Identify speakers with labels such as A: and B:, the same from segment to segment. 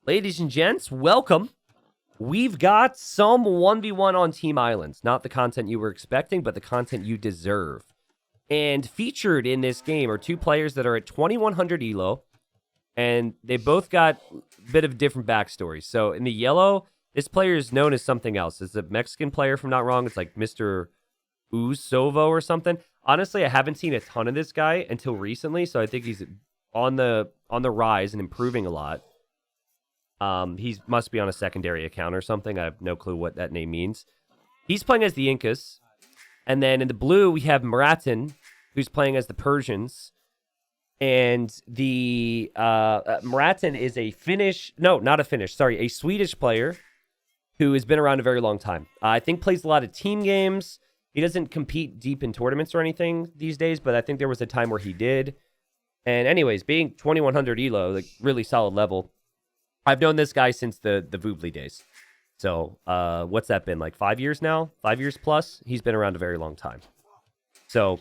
A: Ladies and gents, welcome. We've got some 1v1 on Team Islands. Not the content you were expecting, but the content you deserve. And featured in this game are two players that are at 2100 elo, and they both got a bit of different backstories. So in the yellow, this player is known as something else. It's a Mexican player, if I'm not wrong. It's like Mr. Usovo or something. Honestly, I haven't seen a ton of this guy until recently, so I think he's on the rise and improving a lot. He must be on a secondary account or something. I have no clue what that name means. He's playing as the Incas. And then in the blue, we have Maratin, who's playing as the Persians. And the Maratin is a Swedish player who has been around a very long time. I think plays a lot of team games. He doesn't compete deep in tournaments or anything these days, but I think there was a time where he did. And anyways, being 2100 elo, like really solid level. I've known this guy since the Voobly days. So what's that been, like 5 years now? 5 years plus? He's been around a very long time. So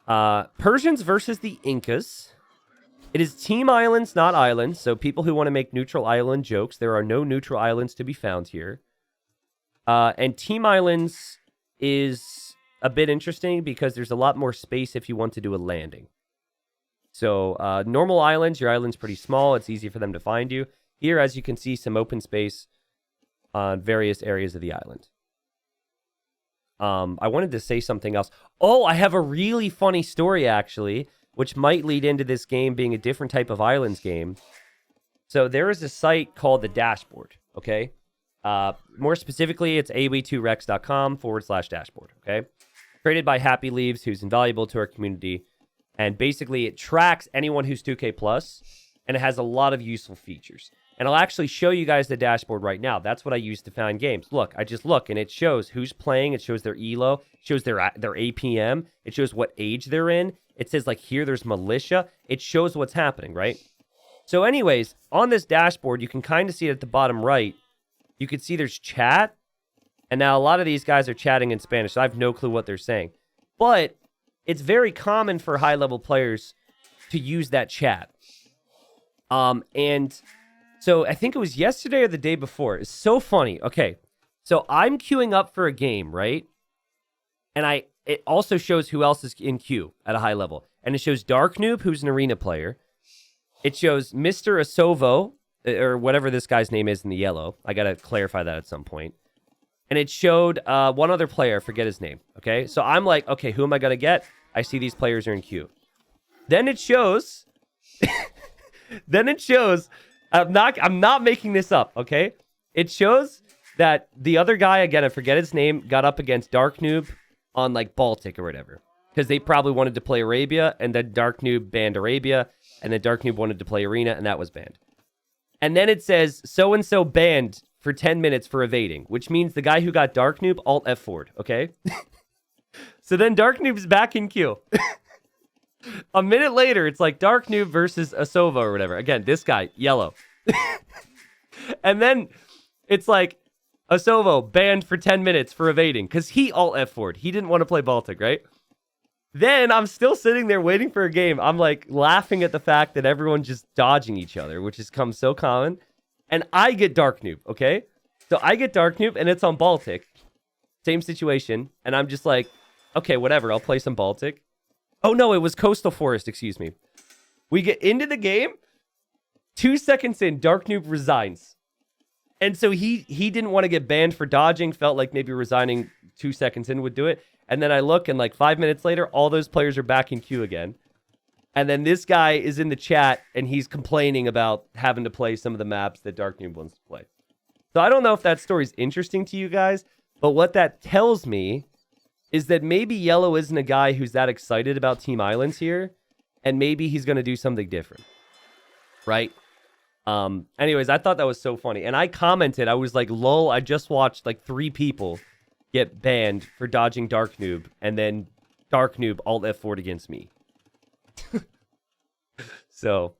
A: Persians versus the Incas. It is Team Islands, not islands. So people who want to make neutral island jokes, there are no neutral islands to be found here. And Team Islands is a bit interesting because there's a lot more space if you want to do a landing. So normal islands, your island's pretty small. It's easy for them to find you. Here, as you can see, some open space on various areas of the island. I wanted to say something else. Oh, I have a really funny story, actually, which might lead into this game being a different type of islands game. So there is a site called the Dashboard, okay? More specifically, it's aw2rex.com/dashboard, okay? Created by Happy Leaves, who's invaluable to our community. And basically, it tracks anyone who's 2K+, and it has a lot of useful features. And I'll actually show you guys the dashboard right now. That's what I use to find games. Look, I just look, and it shows who's playing. It shows their elo. It shows their APM. It shows what age they're in. It says, like, here, there's militia. It shows what's happening, right? So anyways, on this dashboard, you can kind of see it at the bottom right. You can see there's chat. And now a lot of these guys are chatting in Spanish, so I have no clue what they're saying. But it's very common for high-level players to use that chat. And so I think it was yesterday or the day before. It's so funny. Okay, so I'm queuing up for a game, right? And it also shows who else is in queue at a high level. And it shows Dark Noob, who's an arena player. It shows Mr. Usovo, or whatever this guy's name is in the yellow. I got to clarify that at some point. And it showed one other player, I forget his name, okay? So I'm like, okay, who am I going to get? I see these players are in queue. Then it shows... I'm not making this up, okay? It shows that the other guy, again, I forget his name, got up against Dark Noob on, like, Baltic or whatever. Because they probably wanted to play Arabia, and then Dark Noob banned Arabia, and then Dark Noob wanted to play Arena, and that was banned. And then it says, so-and-so banned for 10 minutes for evading, which means the guy who got Dark Noob, Alt F4'd, okay? So then Dark Noob's back in queue. A minute later, it's like Dark Noob versus Usovo or whatever. Again, this guy, yellow. And then it's like Usovo banned for 10 minutes for evading because he alt F4'd. He didn't want to play Baltic, right? Then I'm still sitting there waiting for a game. I'm like laughing at the fact that everyone's just dodging each other, which has come so common. And I get Dark Noob, okay? So I get Dark Noob and it's on Baltic. Same situation. And I'm just like, okay, whatever. I'll play some Baltic. Oh, no, it was Coastal Forest, excuse me. We get into the game. 2 seconds in, Dark Noob resigns. And so he didn't want to get banned for dodging, felt like maybe resigning 2 seconds in would do it. And then I look, and like 5 minutes later, all those players are back in queue again. And then this guy is in the chat, and he's complaining about having to play some of the maps that Dark Noob wants to play. So I don't know if that story's interesting to you guys, but what that tells me is that maybe Yellow isn't a guy who's that excited about Team Islands here, and maybe he's going to do something different, right? Anyways, I thought that was so funny, and I commented, I was like, lol, I just watched like 3 people get banned for dodging Dark Noob, and then Dark Noob alt F4'd against me. So,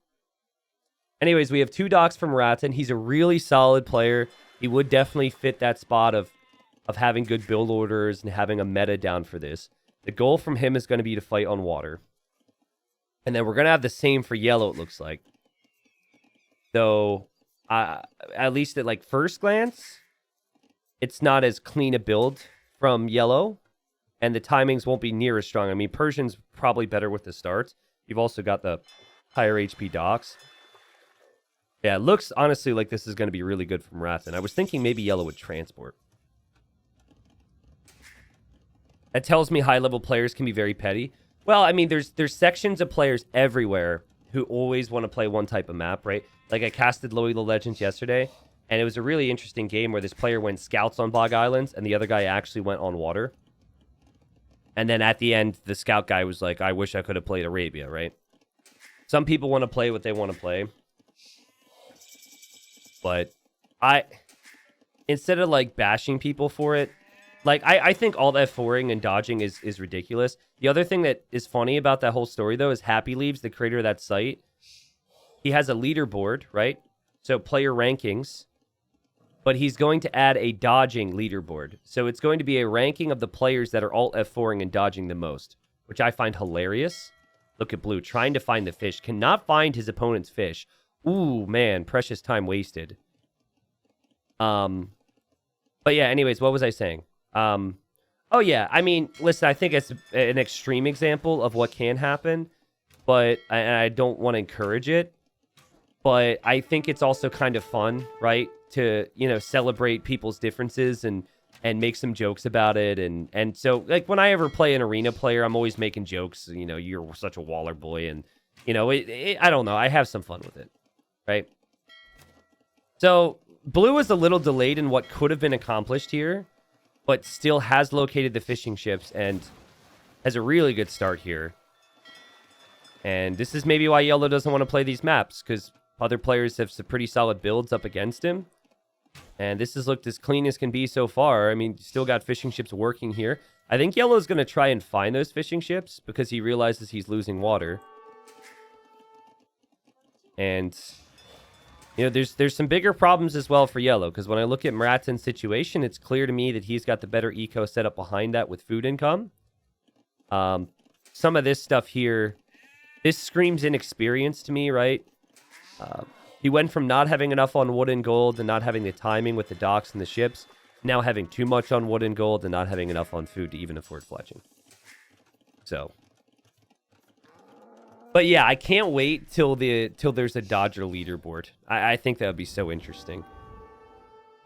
A: anyways, we have 2 docs from Ratten. He's a really solid player. He would definitely fit that spot of having good build orders and having a meta down for this. The goal from him is going to be to fight on water. And then we're going to have the same for yellow, it looks like. Though, at least at like first glance, it's not as clean a build from yellow, and the timings won't be near as strong. I mean, Persian's probably better with the starts. You've also got the higher HP docks. Yeah, it looks honestly like this is going to be really good from Rathan. I was thinking maybe yellow would transport. That tells me high-level players can be very petty. Well, I mean, there's sections of players everywhere who always want to play one type of map, right? Like, I casted Loyal Legends yesterday, and it was a really interesting game where this player went scouts on Bog Islands, and the other guy actually went on water. And then at the end, the scout guy was like, I wish I could have played Arabia, right? Some people want to play what they want to play. But instead of, like, bashing people for it, like, I think all that F4ing and dodging is ridiculous. The other thing that is funny about that whole story, though, is Happy Leaves, the creator of that site. He has a leaderboard, right? So player rankings. But he's going to add a dodging leaderboard. So it's going to be a ranking of the players that are alt F4ing and dodging the most, which I find hilarious. Look at Blue, trying to find the fish. Cannot find his opponent's fish. Ooh, man, precious time wasted. But yeah, anyways, what was I saying? Oh yeah, I mean, listen, I think it's an extreme example of what can happen, but I don't want to encourage it. But I think it's also kind of fun, right? To, you know, celebrate people's differences and make some jokes about it. And so, like, when I ever play an arena player, I'm always making jokes. You know, you're such a Waller boy. And, you know, I don't know. I have some fun with it, right? So, Blue is a little delayed in what could have been accomplished here, but still has located the fishing ships and has a really good start here. And this is maybe why Yellow doesn't want to play these maps, because other players have some pretty solid builds up against him. And this has looked as clean as can be so far. I mean, still got fishing ships working here. I think Yellow's going to try and find those fishing ships because he realizes he's losing water. And, you know, there's some bigger problems as well for Yellow, because when I look at Maratan's situation, it's clear to me that he's got the better eco set up behind that with food income. Some of this stuff here, this screams inexperience to me, right? He went from not having enough on wood and gold and not having the timing with the docks and the ships, now having too much on wood and gold and not having enough on food to even afford fletching. So, but yeah, I can't wait till there's a Dodger leaderboard. I think that would be so interesting.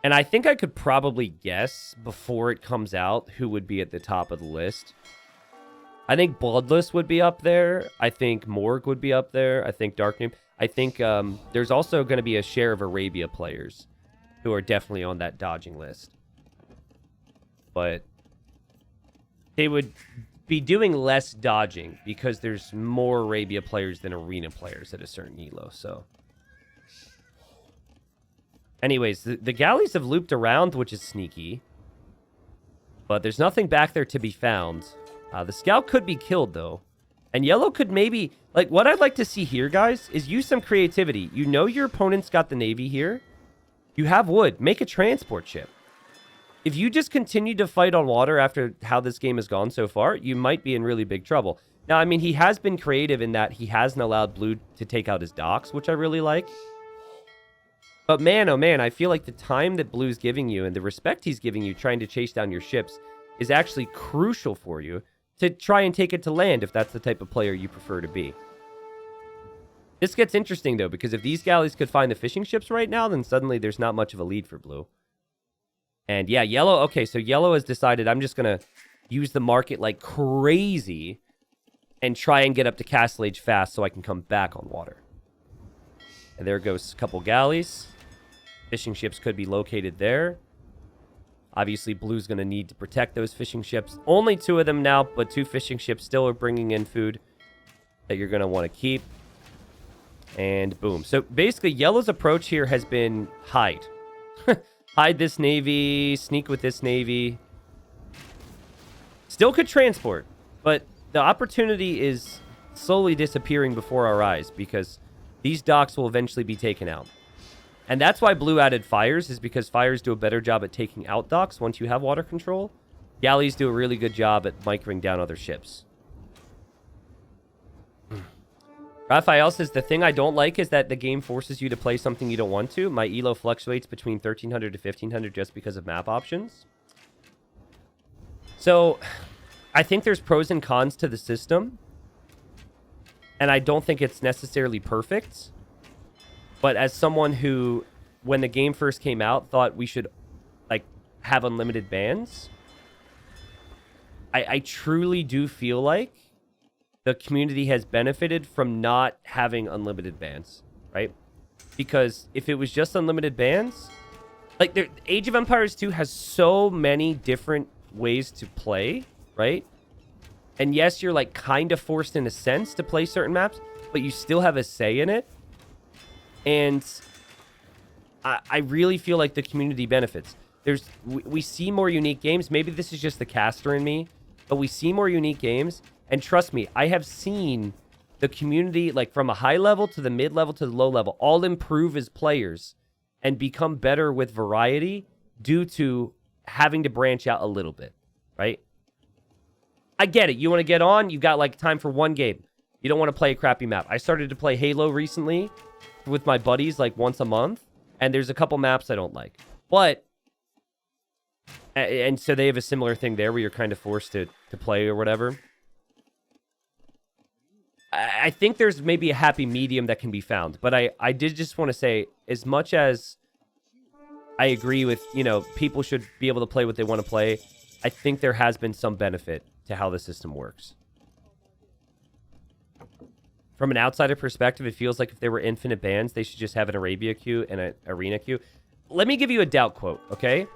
A: And I think I could probably guess before it comes out who would be at the top of the list. I think Bloodless would be up there. I think Morg would be up there. I think Darkname. I think there's also going to be a share of Arabia players who are definitely on that dodging list. But they would be doing less dodging because there's more Arabia players than Arena players at a certain elo. So, anyways, the galleys have looped around, which is sneaky. But there's nothing back there to be found. The scout could be killed, though. And Yellow could maybe... Like, what I'd like to see here, guys, is use some creativity. You know your opponent's got the Navy here. You have wood. Make a transport ship. If you just continue to fight on water after how this game has gone so far, you might be in really big trouble. Now, I mean, he has been creative in that he hasn't allowed Blue to take out his docks, which I really like. But man, oh man, I feel like the time that Blue's giving you and the respect he's giving you trying to chase down your ships is actually crucial for you to try and take it to land if that's the type of player you prefer to be. This gets interesting, though, because if these galleys could find the fishing ships right now, then suddenly there's not much of a lead for Blue. And yeah, Yellow... Okay, so Yellow has decided I'm just going to use the market like crazy and try and get up to Castle Age fast so I can come back on water. And there goes a couple galleys. Fishing ships could be located there. Obviously, Blue's going to need to protect those fishing ships. Only 2 of them now, but 2 fishing ships still are bringing in food that you're going to want to keep. And boom. So basically, Yellow's approach here has been hide. Hide this Navy, sneak with this Navy. Still could transport, but the opportunity is slowly disappearing before our eyes because these docks will eventually be taken out. And that's why Blue added fires, is because fires do a better job at taking out docks once you have water control. Galleys do a really good job at microing down other ships. Raphael says, the thing I don't like is that the game forces you to play something you don't want to. My elo fluctuates between 1300 to 1500 just because of map options. So, I think there's pros and cons to the system. And I don't think it's necessarily perfect. But as someone who, when the game first came out, thought we should, like, have unlimited bans, I truly do feel like the community has benefited from not having unlimited bans, right? Because if it was just unlimited bans, like, Age of Empires 2 has so many different ways to play, right? And yes, you're, like, kind of forced in a sense to play certain maps, but you still have a say in it. And I really feel like the community benefits. We see more unique games. Maybe this is just the caster in me, but we see more unique games. And trust me, I have seen the community, like, from a high level to the mid level to the low level, all improve as players and become better with variety due to having to branch out a little bit, right? I get it. You want to get on, you got, like, time for one game. You don't want to play a crappy map. I started to play Halo recently with my buddies, like, once a month, and there's a couple maps I don't like. But, and so they have a similar thing there where you're kind of forced to play or whatever. I think there's maybe a happy medium that can be found. But I did just want to say, as much as I agree with, you know, people should be able to play what they want to play, I think there has been some benefit to how the system works. From an outsider perspective, it feels like if there were infinite bans, they should just have an Arabia queue and an arena queue. Let me give you a Doubt quote, okay?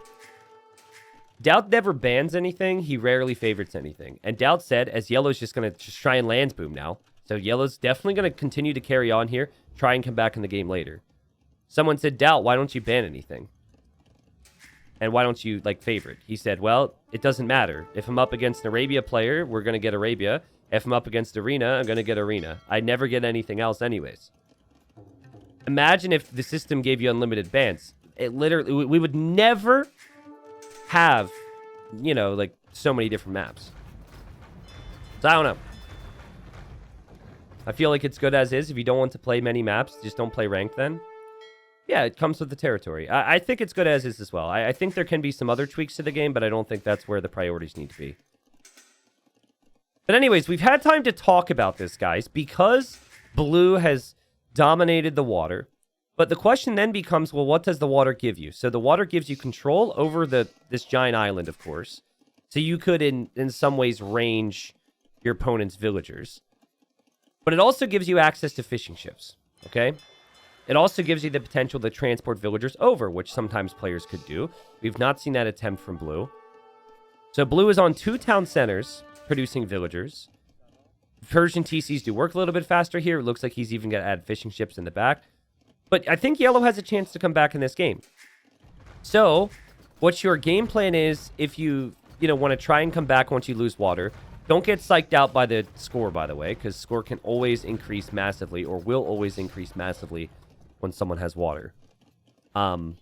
A: Doubt never bans anything. He rarely favorites anything. And Doubt said, as Yellow's just going to just try and lands boom now. So Yellow's definitely going to continue to carry on here, try and come back in the game later. Someone said, Doubt, why don't you ban anything? And why don't you, like, favorite? He said, well, it doesn't matter. If I'm up against an Arabia player, we're going to get Arabia. If I'm up against Arena, I'm going to get Arena. I never get anything else anyways. Imagine if the system gave you unlimited bans. It literally, we would never have, you know, like, so many different maps. So I don't know. I feel like it's good as is. If you don't want to play many maps, just don't play ranked then. Yeah, it comes with the territory. I think it's good as is as well. I think there can be some other tweaks to the game, but I don't think that's where the priorities need to be. But anyways, we've had time to talk about this, guys, because blue has dominated the water. But the question then becomes, well, what does the water give you? So the water gives you control over this giant island, of course. So you could, in some ways, range your opponent's villagers. But it also gives you access to fishing ships, okay? It also gives you the potential to transport villagers over, which sometimes players could do. We've not seen that attempt from blue. So blue is on 2 town centers, producing villagers. Persian TCs do work a little bit faster here. It looks like he's even going to add fishing ships in the back. But I think yellow has a chance to come back in this game. So, what your game plan is, if you want to try and come back once you lose water, don't get psyched out by the score, by the way, because score can always increase massively, or will always increase massively when someone has water. But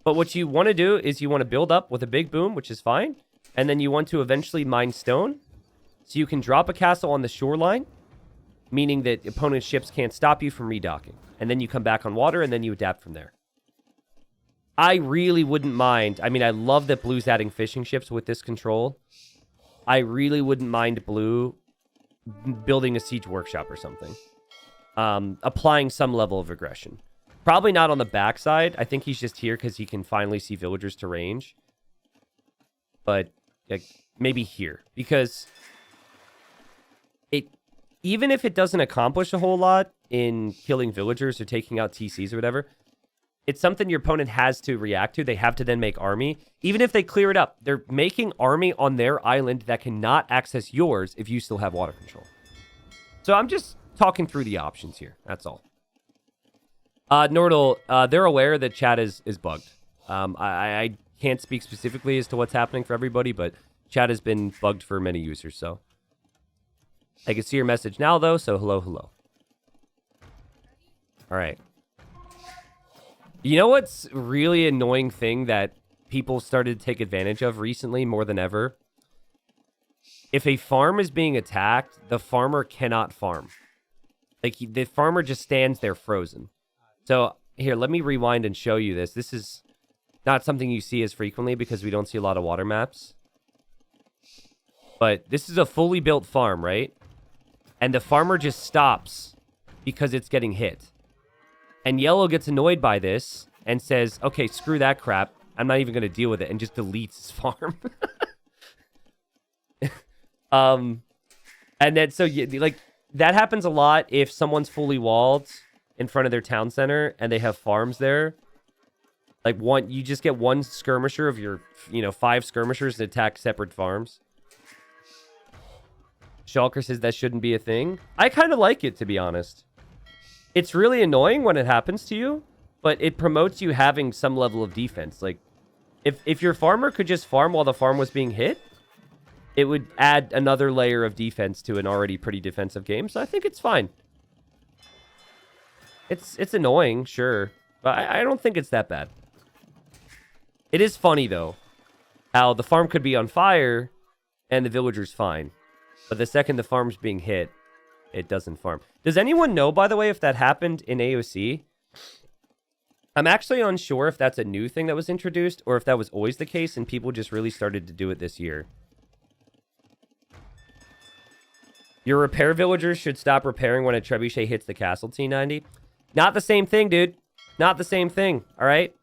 A: what you want to do is you want to build up with a big boom, which is fine, and then you want to eventually mine stone, so you can drop a castle on the shoreline, meaning that opponent's ships can't stop you from redocking. And then you come back on water, and then you adapt from there. I really wouldn't mind. I mean, I love that blue's adding fishing ships with this control. I really wouldn't mind blue building a siege workshop or something. Applying some level of aggression. Probably not on the backside. I think he's just here because he can finally see villagers to range. But like, maybe here. Because even if it doesn't accomplish a whole lot in killing villagers or taking out TCs or whatever, it's something your opponent has to react to. They have to then make army. Even if they clear it up, they're making army on their island that cannot access yours if you still have water control. So I'm just talking through the options here. That's all. Nordal, they're aware that chat is bugged. I can't speak specifically as to what's happening for everybody, but chat has been bugged for many users, so. I can see your message now, though, so hello. All right. You know what's really annoying thing that people started to take advantage of recently more than ever? If a farm is being attacked, the farmer cannot farm. Like, the farmer just stands there frozen. So, here, let me rewind and show you this. This is not something you see as frequently because we don't see a lot of water maps. But this is a fully built farm, right? And the farmer just stops because it's getting hit. And Yellow gets annoyed by this and says, okay, screw that crap. I'm not even going to deal with it, and just deletes his farm. And then, so, like, that happens a lot if someone's fully walled in front of their town center and they have farms there. Like, you just get one skirmisher of your, 5 skirmishers to attack separate farms. Shulker says that shouldn't be a thing. I kind of like it, to be honest. It's really annoying when it happens to you, but it promotes you having some level of defense. Like, if your farmer could just farm while the farm was being hit, it would add another layer of defense to an already pretty defensive game. So I think it's fine. It's annoying, sure, but I don't think it's that bad. It is funny, though, how the farm could be on fire and the villager's fine. But the second the farm's being hit, it doesn't farm. Does anyone know, by the way, if that happened in AOC? I'm actually unsure if that's a new thing that was introduced or if that was always the case and people just really started to do it this year. Your repair villagers should stop repairing when a trebuchet hits the castle, T90. Not the same thing, dude. Not the same thing, all right?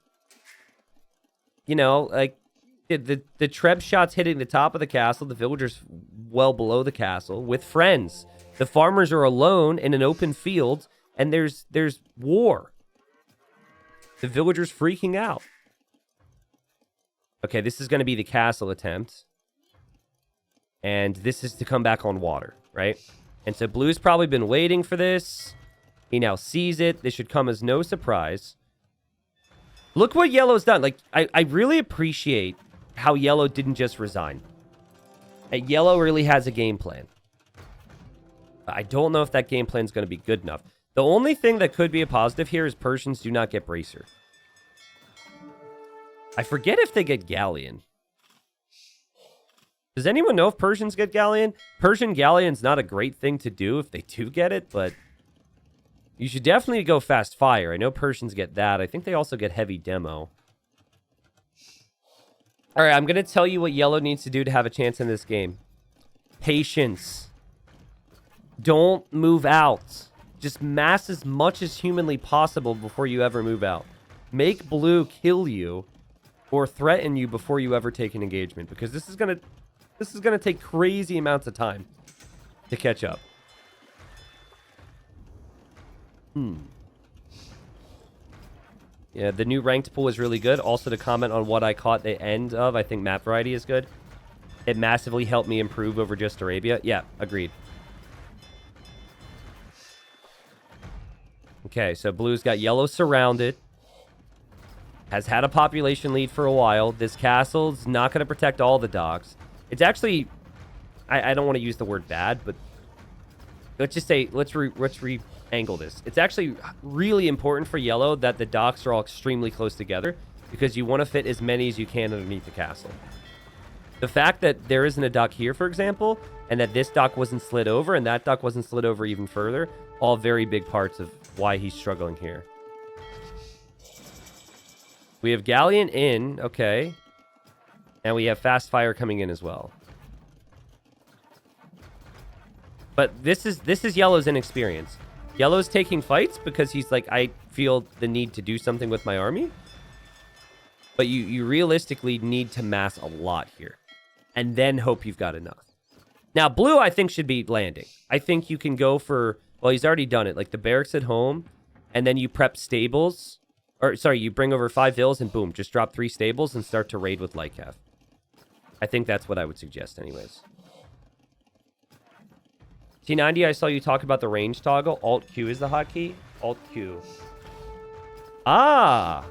A: Like, the treb shots hitting the top of the castle, the villagers well below the castle, with friends. The farmers are alone in an open field, and there's war. The villagers freaking out. Okay, this is going to be the castle attempt. And this is to come back on water, right? And so Blue's probably been waiting for this. He now sees it. This should come as no surprise. Look what Yellow's done. Like, I really appreciate how Yellow didn't just resign. Yellow really has a game plan. I don't know if that game plan is going to be good enough. The only thing that could be a positive here is Persians do not get Bracer. I forget if they get Galleon. Does anyone know if Persians get Galleon? Persian Galleon's not a great thing to do if they do get it, but you should definitely go Fast Fire. I know Persians get that. I think they also get Heavy Demo. All right, I'm going to tell you what Yellow needs to do to have a chance in this game. Patience. Don't move out. Just mass as much as humanly possible before you ever move out. Make Blue kill you or threaten you before you ever take an engagement, because this is going to take crazy amounts of time to catch up. Yeah, the new ranked pool is really good. Also, to comment on what I caught the end of, I think map variety is good. It massively helped me improve over just Arabia. Yeah, agreed. Okay, so Blue's got Yellow surrounded. Has had a population lead for a while. This castle's not going to protect all the docks. It's actually, I don't want to use the word bad, but let's just say, let's re-angle this. It's actually really important for Yellow that the docks are all extremely close together, because you want to fit as many as you can underneath the castle. The fact that there isn't a dock here, for example, and that this dock wasn't slid over and that dock wasn't slid over even further, all very big parts of why he's struggling here. We have Galleon in, okay. And we have Fast Fire coming in as well. But this is Yellow's inexperience. Yellow's taking fights because he's like, I feel the need to do something with my army. But you realistically need to mass a lot here. And then hope you've got enough. Now, Blue, I think, should be landing. I think you can go for, well, he's already done it. Like the barracks at home, and then you prep stables. Or, sorry, you bring over 5 vills and boom, just drop 3 stables and start to raid with Lycav. I think that's what I would suggest anyways. T90, I saw you talk about the range toggle. Alt-Q is the hotkey. Alt-Q. Ah!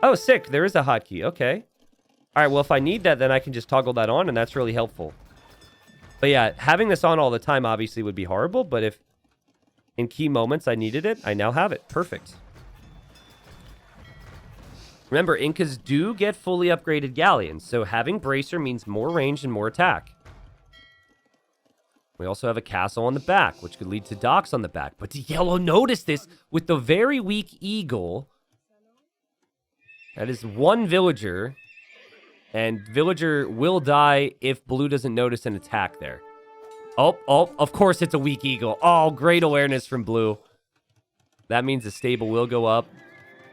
A: Oh, sick. There is a hotkey. Okay. All right, well, if I need that, then I can just toggle that on, and that's really helpful. But yeah, having this on all the time obviously would be horrible, but if in key moments I needed it, I now have it. Perfect. Remember, Incas do get fully upgraded galleons, so having Bracer means more range and more attack. We also have a castle on the back, which could lead to docks on the back. But yellow noticed this with the very weak eagle. That is one villager. And villager will die if blue doesn't notice an attack there. Oh, of course it's a weak eagle. Oh, great awareness from blue. That means the stable will go up.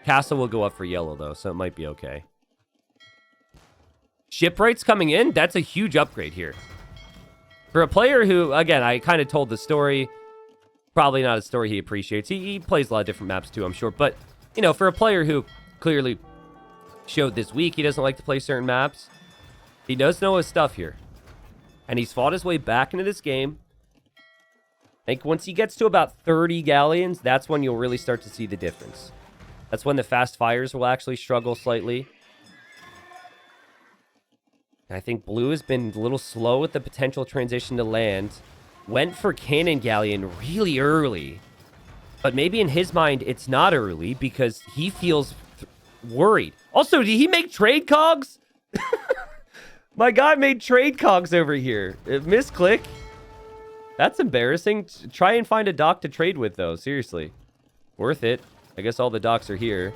A: Castle will go up for yellow, though, so it might be okay. Shipwrights coming in. That's a huge upgrade here. For a player who, again, I kind of told the story. Probably not a story he appreciates. He plays a lot of different maps, too, I'm sure. But, you know, for a player who clearly showed this week he doesn't like to play certain maps, he does know his stuff here. And he's fought his way back into this game. I think once he gets to about 30 galleons, that's when you'll really start to see the difference. That's when the fast fires will actually struggle slightly. I think blue has been a little slow with the potential transition to land. Went for cannon galleon really early. But maybe in his mind, it's not early because he feels worried. Also, did he make trade cogs? My guy made trade cogs over here. Misclick. That's embarrassing. Try and find a dock to trade with, though. Seriously. Worth it. I guess all the docks are here.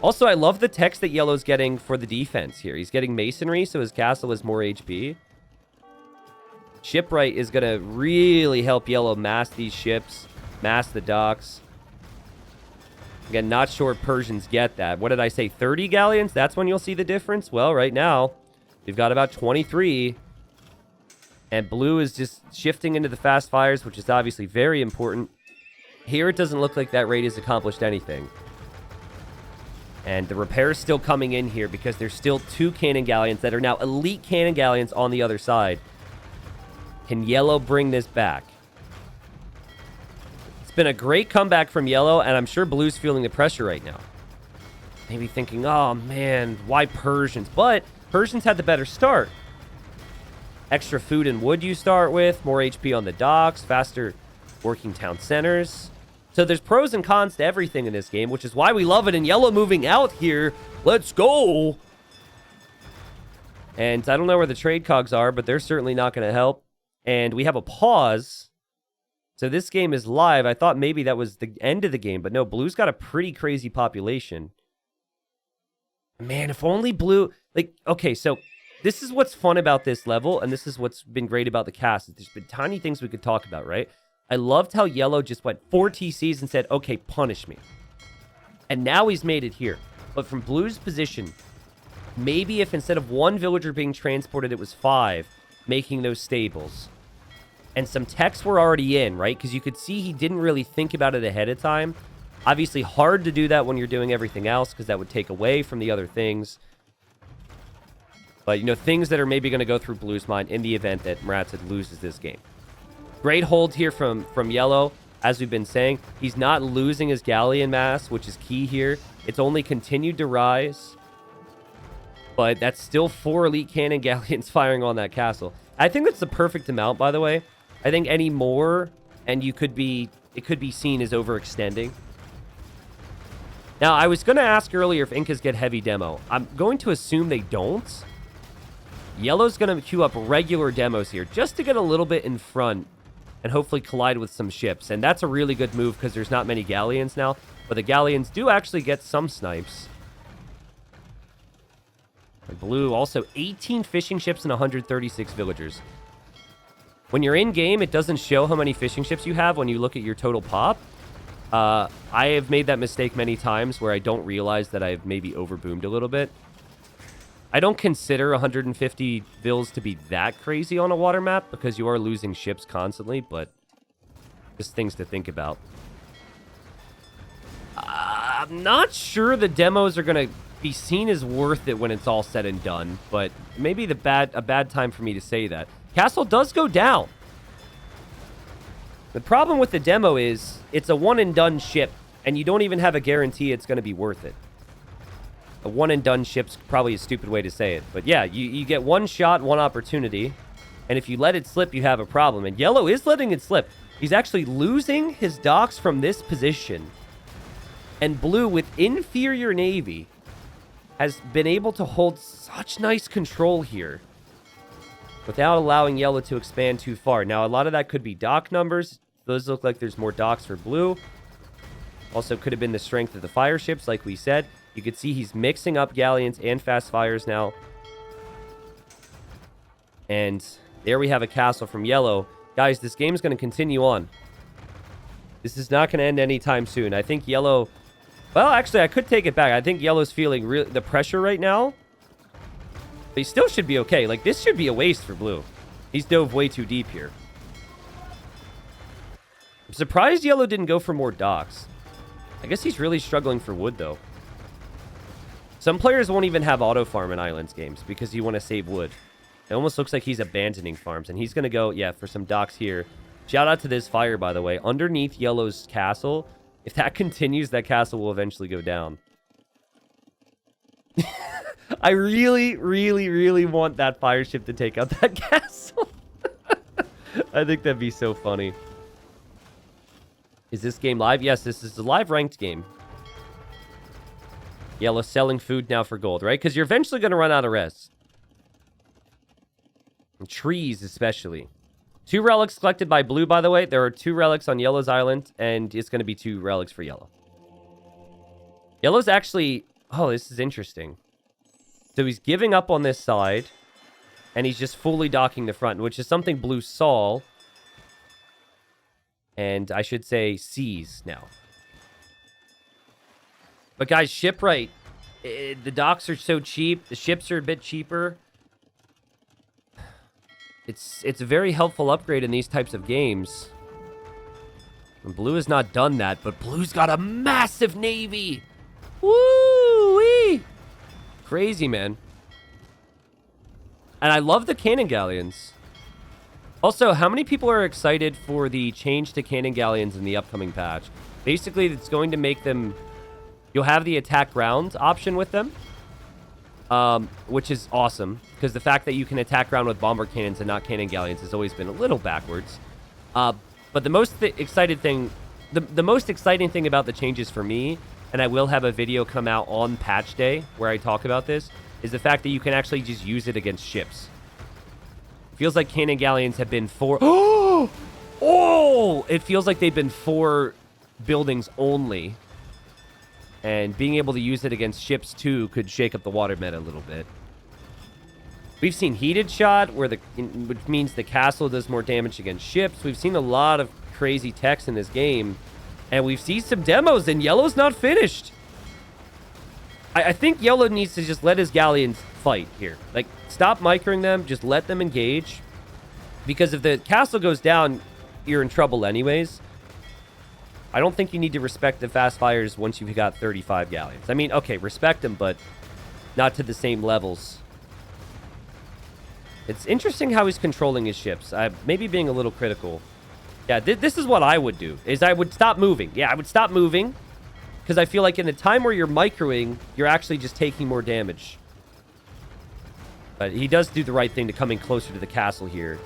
A: Also, I love the text that yellow's getting for the defense here. He's getting masonry, so his castle is more HP. Shipwright is going to really help yellow mass these ships, mass the docks. Again, not sure Persians get that. What did I say? 30 galleons? That's when you'll see the difference? Well, right now, we've got about 23. And blue is just shifting into the fast fires, which is obviously very important. Here, it doesn't look like that raid has accomplished anything. And the repair is still coming in here because there's still 2 cannon galleons that are now elite cannon galleons on the other side. Can yellow bring this back? It's been a great comeback from yellow, and I'm sure blue's feeling the pressure right now. Maybe thinking, oh man, why Persians? But Persians had the better start. Extra food and wood you start with, more HP on the docks, faster working town centers. So there's pros and cons to everything in this game, which is why we love it. And yellow moving out here. Let's go. And I don't know where the trade cogs are, but they're certainly not going to help. And we have a pause. So this game is live. I thought maybe that was the end of the game, but no, blue's got a pretty crazy population. Man, if only blue... Like, okay, so this is what's fun about this level, and this is what's been great about the cast. There's been tiny things we could talk about, right? I loved how yellow just went 4 TCs and said, okay, punish me. And now he's made it here. But from blue's position, maybe if instead of 1 villager being transported, it was 5, making those stables. And some techs were already in, right? Because you could see he didn't really think about it ahead of time. Obviously hard to do that when you're doing everything else, because that would take away from the other things. But, you know, things that are maybe going to go through blue's mind in the event that Maratza loses this game. Great hold here from yellow. As we've been saying, he's not losing his galleon mass, which is key here. It's only continued to rise. But that's still 4 elite cannon galleons firing on that castle. I think that's the perfect amount, by the way. I think any more, and it could be seen as overextending. Now, I was going to ask earlier if Incas get heavy demo. I'm going to assume they don't. Yellow's going to queue up regular demos here just to get a little bit in front and hopefully collide with some ships. And that's a really good move because there's not many galleons now. But the galleons do actually get some snipes. And blue also 18 fishing ships and 136 villagers. When you're in game, it doesn't show how many fishing ships you have when you look at your total pop. I have made that mistake many times where I don't realize that I've maybe overboomed a little bit. I don't consider 150 vills to be that crazy on a water map because you are losing ships constantly, but just things to think about. I'm not sure the demos are going to be seen as worth it when it's all said and done, but maybe a bad time for me to say that. Castle does go down. The problem with the demo is it's a one-and-done ship, and you don't even have a guarantee it's going to be worth it. A one-and-done ship's probably a stupid way to say it. But yeah, you get one shot, one opportunity, and if you let it slip, you have a problem. And yellow is letting it slip. He's actually losing his docks from this position. And blue, with inferior navy, has been able to hold such nice control here. without allowing yellow to expand too far. Now, a lot of that could be dock numbers. Those look like there's more docks for blue. Also, could have been the strength of the fire ships, like we said. You could see he's mixing up galleons and fast fires now. And there we have a castle from yellow. Guys, this game's going to continue on. This is not going to end anytime soon. I think yellow... Well, actually, I could take it back. I think yellow's feeling the pressure right now. But he still should be okay. Like, this should be a waste for blue. He's dove way too deep here. I'm surprised yellow didn't go for more docks. I guess he's really struggling for wood, though. Some players won't even have auto farm in Islands games because you want to save wood. It almost looks like he's abandoning farms. And he's going to go, yeah, for some docks here. Shout out to this fire, by the way. Underneath yellow's castle. If that continues, that castle will eventually go down. I really, really, really want that fire ship to take out that castle. I think that'd be so funny. Is this game live? Yes, this is a live ranked game. Yellow selling food now for gold, right? Because you're eventually going to run out of res. And trees, especially. 2 relics collected by blue, by the way. There are 2 relics on yellow's island, and it's going to be 2 relics for yellow. Yellow's actually... Oh, this is interesting. So he's giving up on this side, and he's just fully docking the front, which is something blue saw. And I should say sees now. But guys, shipwright. The docks are so cheap. The ships are a bit cheaper. It's a very helpful upgrade in these types of games. And blue has not done that, but blue's got a massive navy. Woo-wee! Crazy, man. And I love the cannon galleons. Also, how many people are excited for the change to cannon galleons in the upcoming patch? Basically, it's going to make them... You'll have the attack ground option with them. Which is awesome. Because the fact that you can attack ground with bomber cannons and not cannon galleons has always been a little backwards. But the most exciting thing... The most exciting thing about the changes for me, and I will have a video come out on patch day where I talk about this, is the fact that you can actually just use it against ships. Feels like cannon galleons have been for... Oh! It feels like they've been for buildings only. And being able to use it against ships, too, could shake up the water meta a little bit. We've seen heated shot, which means the castle does more damage against ships. We've seen a lot of crazy techs in this game. And we've seen some demos, and yellow's not finished. I think yellow needs to just let his galleons fight here. Like, stop microing them. Just let them engage. Because if the castle goes down, you're in trouble anyways. I don't think you need to respect the fast fires once you've got 35 galleons. I mean, okay, respect them, but not to the same levels. It's interesting how he's controlling his ships. I'm maybe being a little critical. Yeah, this is what I would do, is I would stop moving. Yeah, I would stop moving. Because I feel like in the time where you're microing, you're actually just taking more damage. But he does do the right thing to coming closer to the castle here.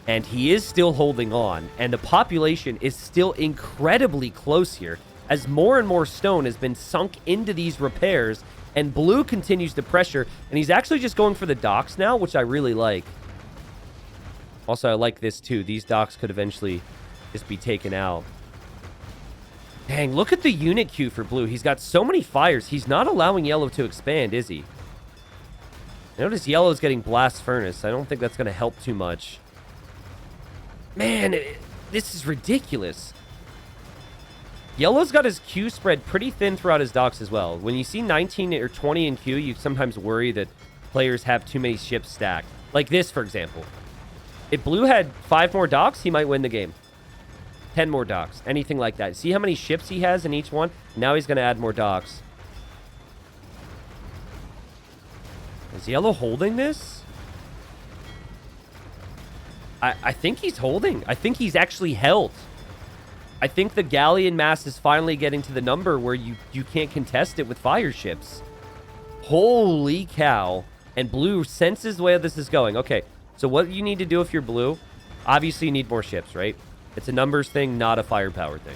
A: And he is still holding on. And the population is still incredibly close here. As more and more stone has been sunk into these repairs. And blue continues to pressure. And he's actually just going for the docks now, which I really like. Also, I like this too. These docks could eventually just be taken out. Dang, look at the unit queue for blue. He's got so many fires. He's not allowing yellow to expand, is he? Notice yellow's getting blast furnace. I don't think that's going to help too much. Man, this is ridiculous. Yellow's got his queue spread pretty thin throughout his docks as well. When you see 19 or 20 in queue, you sometimes worry that players have too many ships stacked. Like this, for example. If blue had 5 more docks, he might win the game. 10 more docks, anything like that. See how many ships he has in each one? Now he's going to add more docks. Is yellow holding this? I think he's holding. I think he's actually held. I think the galleon mass is finally getting to the number where you can't contest it with fire ships. Holy cow. And blue senses the way this is going. Okay, so what you need to do if you're blue, obviously you need more ships, right? It's a numbers thing, not a firepower thing.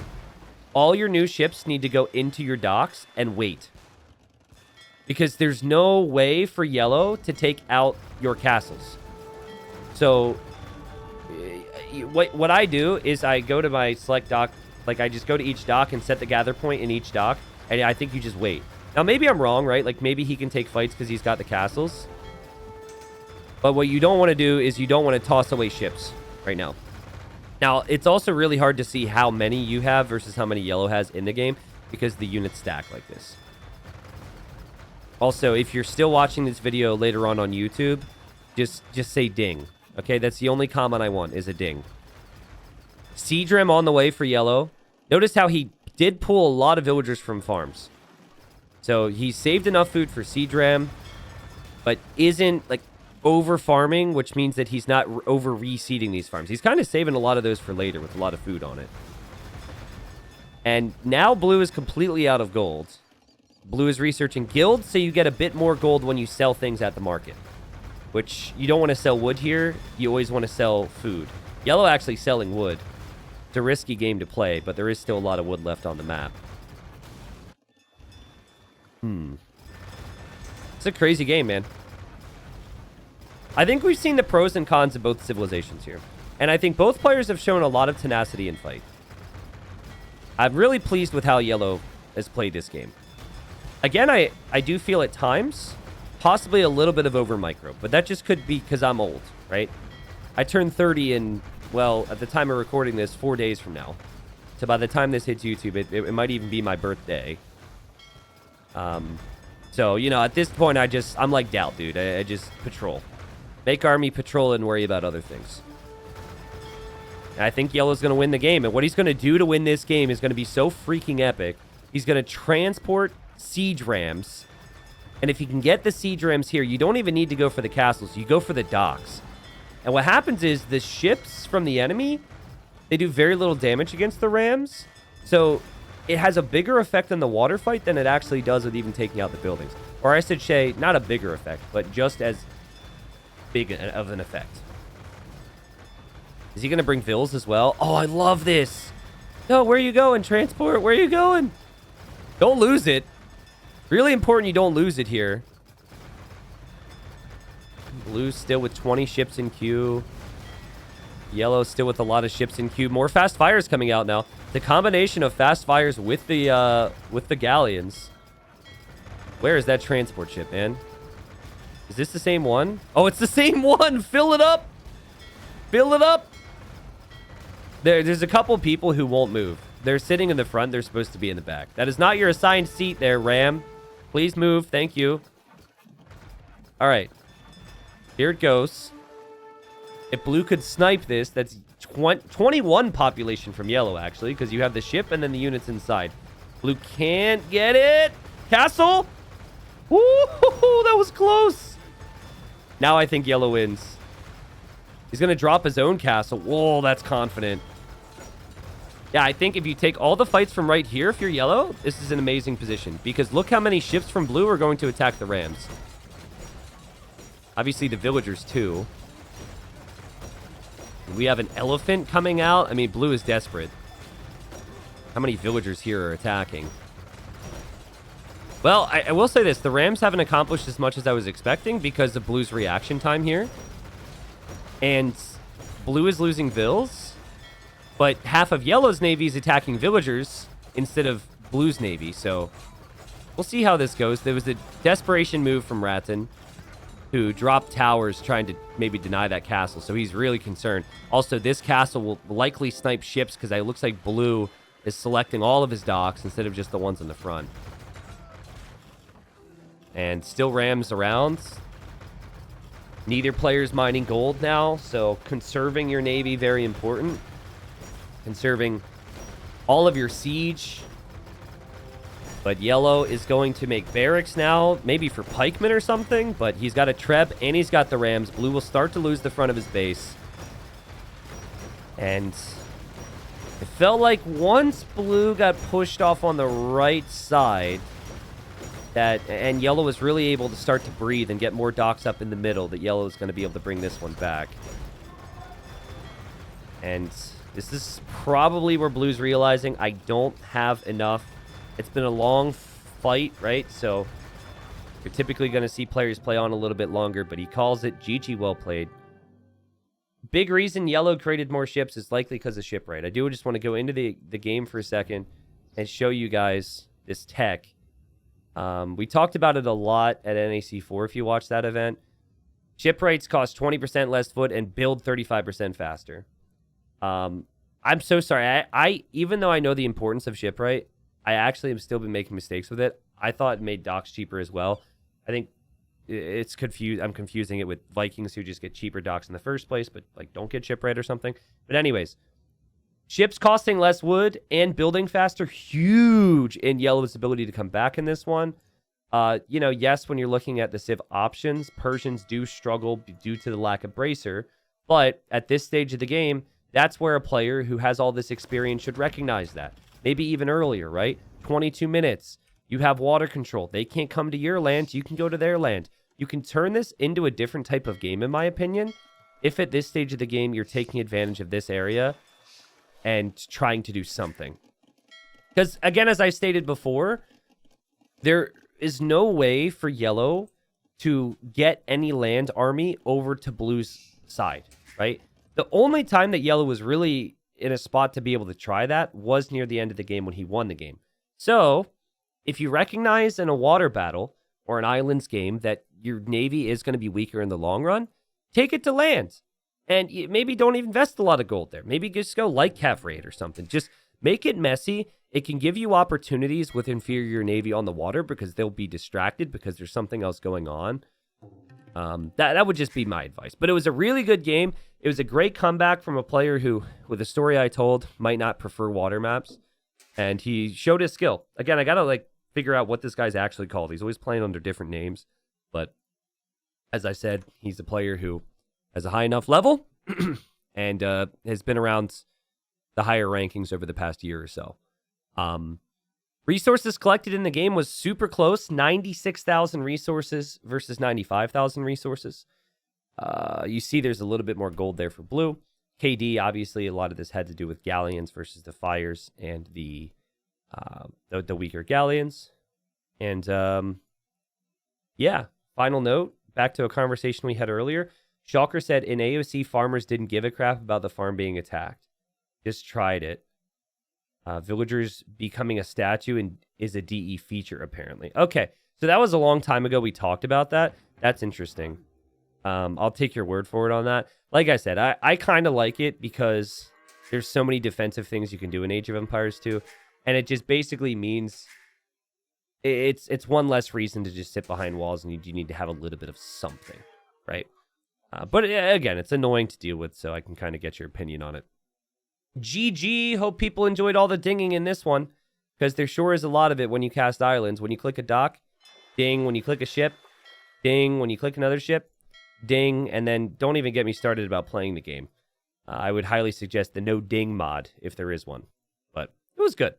A: All your new ships need to go into your docks and wait. Because there's no way for yellow to take out your castles. So what I do is I go to my select dock. Like, I just go to each dock and set the gather point in each dock. And I think you just wait. Now, maybe I'm wrong, right? Like, maybe he can take fights because he's got the castles. But what you don't want to do is you don't want to toss away ships right now. Now, it's also really hard to see how many you have versus how many yellow has in the game because the units stack like this. Also, if you're still watching this video later on YouTube, just say ding. Okay, that's the only comment I want is a ding. Siege ram on the way for yellow. Notice how he did pull a lot of villagers from farms. So he saved enough food for siege ram, but isn't like over farming, which means that he's not over reseeding these farms. He's kind of saving a lot of those for later with a lot of food on it. And now blue is completely out of gold. Blue is researching guilds, so you get a bit more gold when you sell things at the market. Which, you don't want to sell wood here. You always want to sell food. Yellow actually selling wood. It's a risky game to play, but there is still a lot of wood left on the map. It's a crazy game, man. I think we've seen the pros and cons of both civilizations here. And I think both players have shown a lot of tenacity in fight. I'm really pleased with how yellow has played this game. Again, I do feel at times possibly a little bit of over micro, but that just could be because I'm old, right? I turned 30 in, well, at the time of recording this, 4 days from now. So by the time this hits YouTube, it might even be my birthday. So, you know, at this point, I'm like Doubt, dude. I just patrol. Make army, patrol, and worry about other things. And I think yellow's going to win the game. And what he's going to do to win this game is going to be so freaking epic. He's going to transport siege rams. And if you can get the siege rams here, you don't even need to go for the castles. You go for the docks. And what happens is the ships from the enemy, they do very little damage against the rams. So it has a bigger effect on the water fight than it actually does with even taking out the buildings. Or I should say, not a bigger effect, but just as big of an effect. Is he going to bring vills as well? Oh, I love this. No, where are you going, transport? Where are you going? Don't lose it. Really important you don't lose it here. Blue still with 20 ships in queue. Yellow still with a lot of ships in queue. More fast fires coming out now. The combination of fast fires with the galleons. Where is that transport ship, man? Is this the same one? Oh, it's the same one. Fill it up. Fill it up. There's a couple people who won't move. They're sitting in the front. They're supposed to be in the back. That is not your assigned seat there, Ram. Please move. Thank you. All right. Here it goes. If blue could snipe this, that's 21 population from yellow, actually, because you have the ship and then the units inside. Blue can't get it. Castle. Woo, that was close. Now I think yellow wins. He's going to drop his own castle. Whoa, that's confident. Yeah, I think if you take all the fights from right here, if you're yellow, this is an amazing position. Because look how many ships from blue are going to attack the rams. Obviously, the villagers, too. We have an elephant coming out. I mean, blue is desperate. How many villagers here are attacking? Well, I will say this. The rams haven't accomplished as much as I was expecting because of blue's reaction time here. And blue is losing vills. But half of yellow's navy is attacking villagers instead of blue's navy. So we'll see how this goes. There was a desperation move from Ratton, who dropped towers trying to maybe deny that castle. So he's really concerned. Also, this castle will likely snipe ships because it looks like blue is selecting all of his docks instead of just the ones in the front. And still rams around. Neither player's mining gold now, so conserving your navy, very important. Conserving all of your siege. But yellow is going to make barracks now, maybe for pikemen or something, but he's got a treb and he's got the rams. Blue will start to lose the front of his base. And it felt like once blue got pushed off on the right side, and yellow was really able to start to breathe and get more docks up in the middle, that yellow is going to be able to bring this one back. And this is probably where blue's realizing I don't have enough. It's been a long fight, right? So you're typically going to see players play on a little bit longer, but he calls it GG, well played. big reason yellow created more ships is likely because of shipwright. I do just want to go into the game for a second and show you guys this tech. We talked about it a lot at NAC4 if you watched that event. Shipwrights cost 20% less foot and build 35% faster. I'm so sorry. I even though I know the importance of shipwright, I actually have still been making mistakes with it. I thought it made docks cheaper as well. I think it's confused. I'm confusing it with Vikings who just get cheaper docks in the first place, but like don't get shipwright or something. But anyways, ships costing less wood and building faster, huge in Yellow's ability to come back in this one. Yes, when you're looking at the Civ options, Persians do struggle due to the lack of bracer. But at this stage of the game, that's where a player who has all this experience should recognize that. Maybe even earlier, right? 22 minutes. You have water control. They can't come to your land. You can go to their land. You can turn this into a different type of game, in my opinion, if at this stage of the game you're taking advantage of this area and trying to do something. Because, again, as I stated before, there is no way for yellow to get any land army over to blue's side, right? The only time that yellow was really in a spot to be able to try that was near the end of the game when he won the game. So, if you recognize in a water battle or an islands game that your navy is going to be weaker in the long run, take it to land. And maybe don't invest a lot of gold there. Maybe just go like Cav Raid or something. Just make it messy. It can give you opportunities with inferior navy on the water because they'll be distracted because there's something else going on. That would just be my advice. But it was a really good game. It was a great comeback from a player who, with the story I told, might not prefer water maps. And he showed his skill. Again, I got to figure out what this guy's actually called. He's always playing under different names. But as I said, he's a player who has a high enough level and has been around the higher rankings over the past year or so. Resources collected in the game was super close. 96,000 resources versus 95,000 resources. You see there's a little bit more gold there for blue. KD, obviously, a lot of this had to do with galleons versus the fires and the weaker galleons. And final note, back to a conversation we had earlier. Shulker said in AOC, farmers didn't give a crap about the farm being attacked. Just tried it. Villagers becoming a statue and is a DE feature, apparently. Okay, so that was a long time ago. We talked about that. That's interesting. I'll take your word for it on that. Like I said, I kind of like it because there's so many defensive things you can do in Age of Empires 2. And it just basically means it's one less reason to just sit behind walls and you need to have a little bit of something, right? But again, it's annoying to deal with, so I can kind of get your opinion on it. GG. Hope people enjoyed all the dinging in this one, because there sure is a lot of it when you cast islands. When you click a dock, ding. When you click a ship, ding. When you click another ship, ding. And then don't even get me started about playing the game. I would highly suggest the no ding mod if there is one. But it was good.